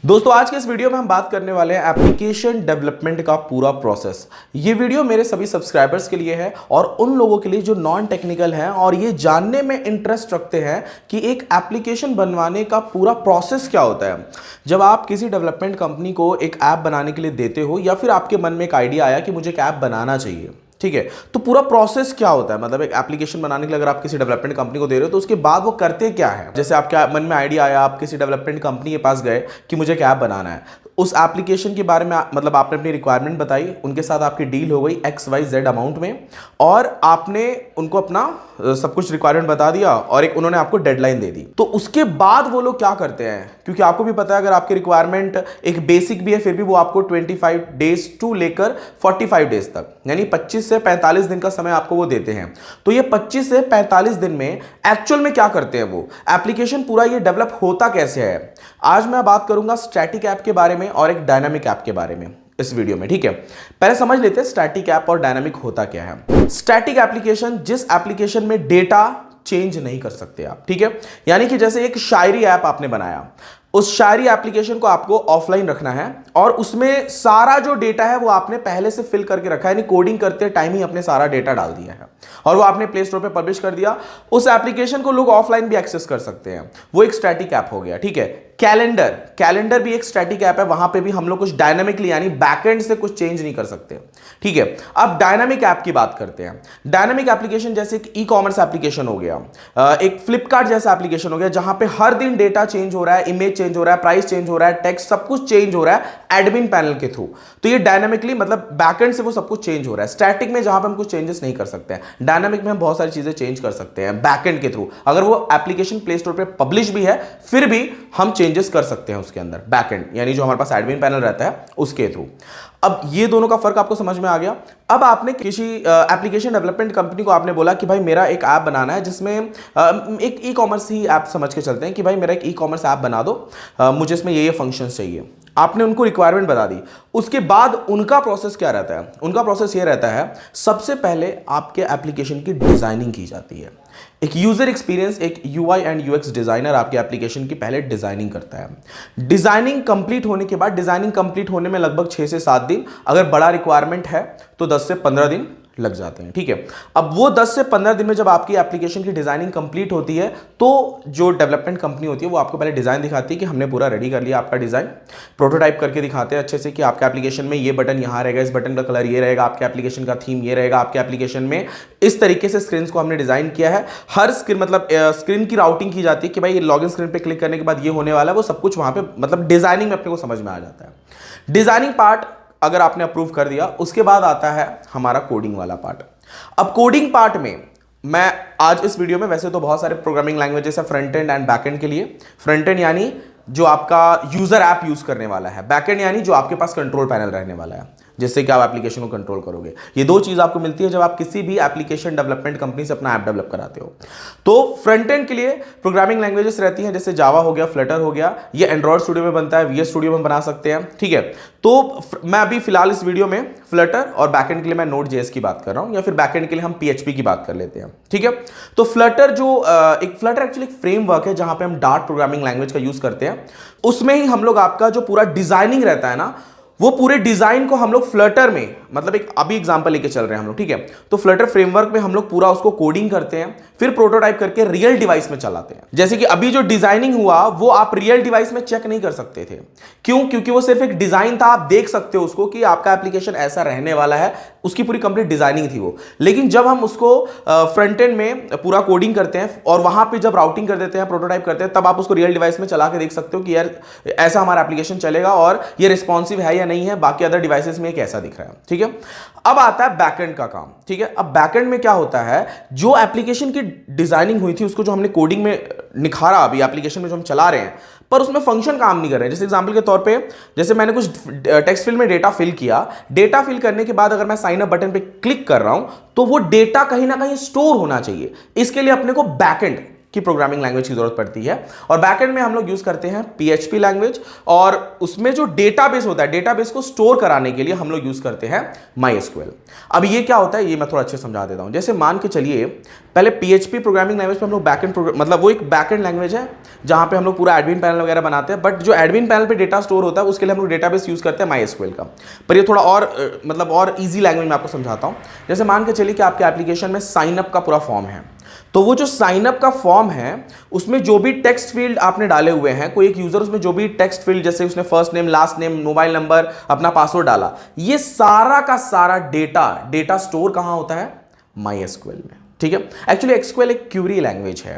दोस्तों आज के इस वीडियो में हम बात करने वाले हैं एप्लीकेशन डेवलपमेंट का पूरा प्रोसेस। ये वीडियो मेरे सभी सब्सक्राइबर्स के लिए है और उन लोगों के लिए जो नॉन टेक्निकल हैं और ये जानने में इंटरेस्ट रखते हैं कि एक एप्लीकेशन बनवाने का पूरा प्रोसेस क्या होता है। जब आप किसी डेवलपमेंट कंपनी को एक ऐप बनाने के लिए देते हो या फिर आपके मन में एक आइडिया आया कि मुझे एक ऐप बनाना चाहिए, ठीक है, तो पूरा प्रोसेस क्या होता है। मतलब एक एप्लीकेशन बनाने के लिए अगर आप किसी डेवलपमेंट कंपनी को दे रहे हो तो उसके बाद वो करते क्या है। जैसे आपके मन में आइडिया आया, आप किसी डेवलपमेंट कंपनी के पास गए कि मुझे एक ऐप बनाना है, उस एप्लीकेशन के बारे में मतलब आपने अपनी रिक्वायरमेंट बताई, उनके साथ आपकी डील हो गई XYZ अमाउंट में और आपने उनको अपना सब कुछ रिक्वायरमेंट बता दिया और एक उन्होंने आपको डेडलाइन दे दी। तो उसके बाद वो लोग क्या करते हैं, क्योंकि आपको भी पता है अगर आपकी रिक्वायरमेंट एक बेसिक भी है फिर भी वो आपको 25 डेज टू लेकर 45 डेज तक यानी 25 से 45 दिन का समय आपको वो देते हैं। तो ये 25 से 45 दिन में एक्चुअल में क्या करते हैं, वो एप्लीकेशन पूरा ये डेवलप होता कैसे है। आज मैं बात करूंगा स्टैटिक ऐप के बारे में और एक डायनामिक ऐप के बारे में इस वीडियो में, ठीक है। पहले समझ लेते हैं स्टैटिक ऐप और डायनामिक होता क्या है। स्टैटिक एप्लीकेशन, जिस एप्लीकेशन में डेटा चेंज नहीं कर सकते आप, ठीक है। यानी कि जैसे एक शायरी ऐप आपने बनाया, उस शायरी एप्लीकेशन को आपको ऑफलाइन रखना है और उसमें सारा जो डेटा है वो आपने पहले से फिल करके रखा है, यानी कोडिंग करते टाइम ही अपने सारा डेटा डाल दिया है और वो आपने प्ले स्टोर पे पब्लिश कर दिया। उस एप्लीकेशन को लोग ऑफलाइन भी एक्सेस कर सकते हैं, वो एक स्टैटिक ऐप हो गया, ठीक है। कैलेंडर भी एक स्टैटिक ऐप है, वहां पे भी हम लोग कुछ डायनामिकली यानी बैकएंड से कुछ चेंज नहीं कर सकते, ठीक है। अब डायनामिक ऐप की बात करते हैं। डायनामिक एप्लीकेशन जैसे एक ई कॉमर्स एप्लीकेशन हो गया, एक फ्लिपकार्ट जैसा एप्लीकेशन हो गया, जहां पे हर दिन डेटा चेंज हो रहा है, इमेज चेंज हो रहा है, प्राइस चेंज हो रहा है, टेक्स्ट सब कुछ चेंज हो रहा है एडमिन पैनल के थ्रू। तो ये डायनामिकली मतलब बैकएंड से वो सब कुछ चेंज हो रहा है। स्टैटिक में जहां पे हम कुछ चेंजेस नहीं कर सकते हैं, डायनामिक में हम बहुत सारी चीजें चेंज कर सकते हैं बैकएंड के थ्रू। अगर वो एप्लीकेशन प्ले स्टोर पे पब्लिश भी है फिर भी हम चेंजेस कर सकते हैं उसके अंदर बैकएंड, यानी जो हमारे पास एडमिन पैनल रहता है उसके थ्रू। अब ये दोनों का फर्क आपको समझ में आ गया। अब आपने किसी एप्लीकेशन डेवलपमेंट कंपनी को आपने बोला कि भाई मेरा एक ऐप बनाना है जिसमें एक ई कॉमर्स ही ऐप समझ के चलते हैं कि भाई मेरा एक ई कॉमर्स ऐप बना दो, मुझे इसमें ये फंक्शंस चाहिए। आपने उनको रिक्वायरमेंट बता दी। उसके बाद उनका प्रोसेस क्या रहता है, उनका प्रोसेस ये रहता है, सबसे पहले आपके एप्लीकेशन की डिजाइनिंग की जाती है। एक यूजर एक्सपीरियंस, एक UI एंड UX डिजाइनर आपके एप्लीकेशन की पहले डिजाइनिंग करता है। डिजाइनिंग कंप्लीट होने के बाद, डिजाइनिंग कंप्लीट होने में लगभग 6 से 7 दिन, अगर बड़ा रिक्वायरमेंट है तो 10 से 15 दिन लग जाते हैं, ठीक है। अब वो 10 से 15 दिन में जब आपकी एप्लीकेशन की डिजाइनिंग कंप्लीट होती है तो जो डेवलपमेंट कंपनी होती है वो आपको पहले डिजाइन दिखाती है कि हमने पूरा रेडी कर लिया आपका डिजाइन, प्रोटोटाइप करके दिखाते हैं अच्छे से कि आपके एप्लीकेशन में ये बटन यहाँ रहेगा, इस बटन का कलर ये रहेगा, आपके एप्लीकेशन का थीम ये रहेगा, आपके एप्लीकेशन में इस तरीके से स्क्रीन को हमने डिजाइन किया है। हर स्क्रीन मतलब स्क्रीन की राउटिंग की जाती है कि भाई ये लॉगिन स्क्रीन पे क्लिक करने के बाद ये होने वाला है, वो सब कुछ वहां पे मतलब डिजाइनिंग में अपने को समझ में आ जाता है। डिजाइनिंग पार्ट अगर आपने अप्रूव कर दिया, उसके बाद आता है हमारा कोडिंग वाला पार्ट। अब कोडिंग पार्ट में मैं आज इस वीडियो में, वैसे तो बहुत सारे प्रोग्रामिंग लैंग्वेजेस है front end and back and के लिए। फ्रंट एंड यानी जो आपका यूजर ऐप यूज करने वाला है, बैक एंड यानी जो आपके पास कंट्रोल पैनल रहने वाला है जिससे कि आप एप्लीकेशन को कंट्रोल करोगे। ये दो चीज आपको मिलती है जब आप किसी भी एप्लीकेशन डेवलपमेंट कंपनी से अपना ऐप डेवलप कराते हो। तो फ्रंट एंड के लिए प्रोग्रामिंग लैंग्वेजेस रहती हैं, जैसे जावा हो गया, फ्लटर हो गया, ये एंड्रॉइड स्टूडियो में बनता है, VS स्टूडियो में बना सकते हैं, ठीक है। तो मैं अभी फिलहाल इस वीडियो में फ्लटर और बैकएंड के लिए मैं Node.js की बात कर रहा हूं, या फिर बैकएंड के लिए हम PHP की बात कर लेते हैं, ठीक है। तो फ्लटर जो फ्लटर एक्चुअली एक फ्रेमवर्क है जहां पे हम डार्ट प्रोग्रामिंग लैंग्वेज का यूज करते हैं। उसमें ही हम लोग आपका जो पूरा डिजाइनिंग रहता है ना, वो पूरे डिजाइन को हम लोग फ्लटर में, मतलब एक अभी एग्जांपल लेके चल रहे हैं हम लोग, ठीक है। तो फ्लटर फ्रेमवर्क में हम लोग पूरा उसको कोडिंग करते हैं, फिर प्रोटोटाइप करके रियल डिवाइस में चलाते हैं। जैसे कि अभी जो डिजाइनिंग हुआ वो आप रियल डिवाइस में चेक नहीं कर सकते थे, क्यों? क्योंकि वो सिर्फ एक डिजाइन था, आप देख सकते हो उसको कि आपका एप्लीकेशन ऐसा रहने वाला है, उसकी पूरी कंप्लीट डिजाइनिंग थी वो। लेकिन जब हम उसको फ्रंट एंड में पूरा कोडिंग करते हैं और वहां पे जब राउटिंग कर देते हैं, प्रोटोटाइप करते हैं, तब आप उसको रियल डिवाइस में चला के देख सकते हो कि यार ऐसा हमारा एप्लीकेशन चलेगा और ये रिस्पॉन्सिव है या नहीं है, बाकी अदर डिवाइसेस में कैसा दिख रहा है, ठीक है। अब आता है बैकएंड का काम, ठीक है। अब बैकएंड में क्या होता है, जो एप्लीकेशन की डिजाइनिंग हुई थी उसको जो हमने कोडिंग में निखारा, अभी एप्लीकेशन में जो हम चला रहे हैं, पर उसमें फंक्शन काम नहीं कर रहे हैं। जैसे एग्जांपल के तौर पे, जैसे मैंने कुछ टेक्स्ट फील्ड में डेटा फिल किया, डेटा फिल करने के बाद अगर मैं साइन अप बटन पे क्लिक कर रहा हूं तो वो डेटा कहीं ना कहीं स्टोर होना चाहिए। इसके लिए अपने को बैकएंड की प्रोग्रामिंग लैंग्वेज की जरूरत पड़ती है। और बैकएंड में हम लोग यूज करते हैं PHP लैंग्वेज, और उसमें जो डेटाबेस होता है, डेटाबेस को स्टोर कराने के लिए हम लोग यूज करते हैं MySQL। अब ये क्या होता है ये मैं थोड़ा अच्छे समझा देता हूं। जैसे मान के चलिए पहले PHP प्रोग्रामिंग लैंग्वेज पे हम लोग बैकएंड मतलब वो एक बैकएंड लैंग्वेज है जहां पे हम लोग पूरा एडमिन पैनल वगैरह बनाते हैं, बट जो एडमिन पैनल पे डेटा स्टोर होता है उसके लिए हम लोग डेटाबेस यूज करते हैं MySQL का। पर ये थोड़ा और मतलब और इजी लैंग्वेज में आपको समझाता हूं। जैसे मान के चलिए कि आपके एप्लीकेशन में साइन अप का पूरा फॉर्म है, तो वो जो साइन अप का फॉर्म है उसमें जो भी टेक्स्ट फील्ड आपने डाले हुए हैं, कोई एक यूजर उसमें जो भी टेक्स्ट फील्ड जैसे उसने first name, last name, mobile number, अपना पासवर्ड डाला, ये सारा का सारा डेटा स्टोर कहां होता है? MySQL में। ठीक है। एक्चुअली SQL एक क्यूरी लैंग्वेज है।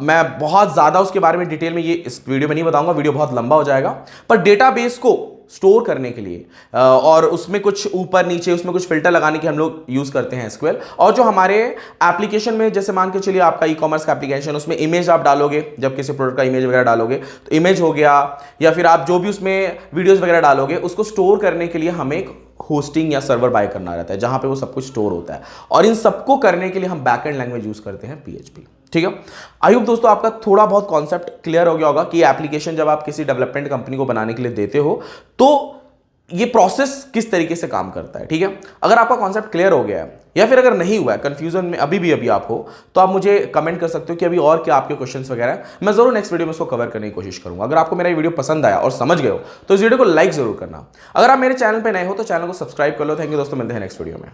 मैं बहुत ज्यादा उसके बारे में डिटेल में ये इस वीडियो में नहीं बताऊंगा, वीडियो बहुत लंबा हो जाएगा। पर डेटाबेस को स्टोर करने के लिए और उसमें कुछ ऊपर नीचे उसमें कुछ फिल्टर लगाने के हम लोग यूज करते हैं SQL। और जो हमारे एप्लीकेशन में जैसे मान के चलिए आपका ई-कॉमर्स का एप्लीकेशन, उसमें इमेज आप डालोगे, जब किसी प्रोडक्ट का इमेज वगैरह डालोगे तो इमेज हो गया, या फिर आप जो भी उसमें वीडियोस वगैरह डालोगे उसको स्टोर करने के लिए हमें एक होस्टिंग या सर्वर बाय करना रहता है जहां पे वो सब कुछ स्टोर होता है। और इन सबको करने के लिए हम बैकएंड लैंग्वेज यूज करते हैं PHP। ठीक है। आई होप दोस्तों आपका थोड़ा बहुत कॉन्सेप्ट क्लियर हो गया होगा कि एप्लीकेशन जब आप किसी डेवलपमेंट कंपनी को बनाने के लिए देते हो तो ये प्रोसेस किस तरीके से काम करता है। ठीक है। अगर आपका कॉन्सेप्ट क्लियर हो गया है या फिर अगर नहीं हुआ है, कंफ्यूजन में अभी आप हो, तो आप मुझे कमेंट कर सकते हो कि अभी और क्या आपके क्वेश्चंस वगैरह है। मैं जरूर नेक्स्ट वीडियो में उसको कवर करने की कोशिश करूंगा। अगर आपको मेरा ये वीडियो पसंद आया और समझ गए हो तो इस वीडियो को लाइक जरूर करना। अगर आप मेरे चैनल पर नए हो तो चैनल को सब्सक्राइब कर लो। थैंक यू दोस्तों, मिलते हैं नेक्स्ट वीडियो में।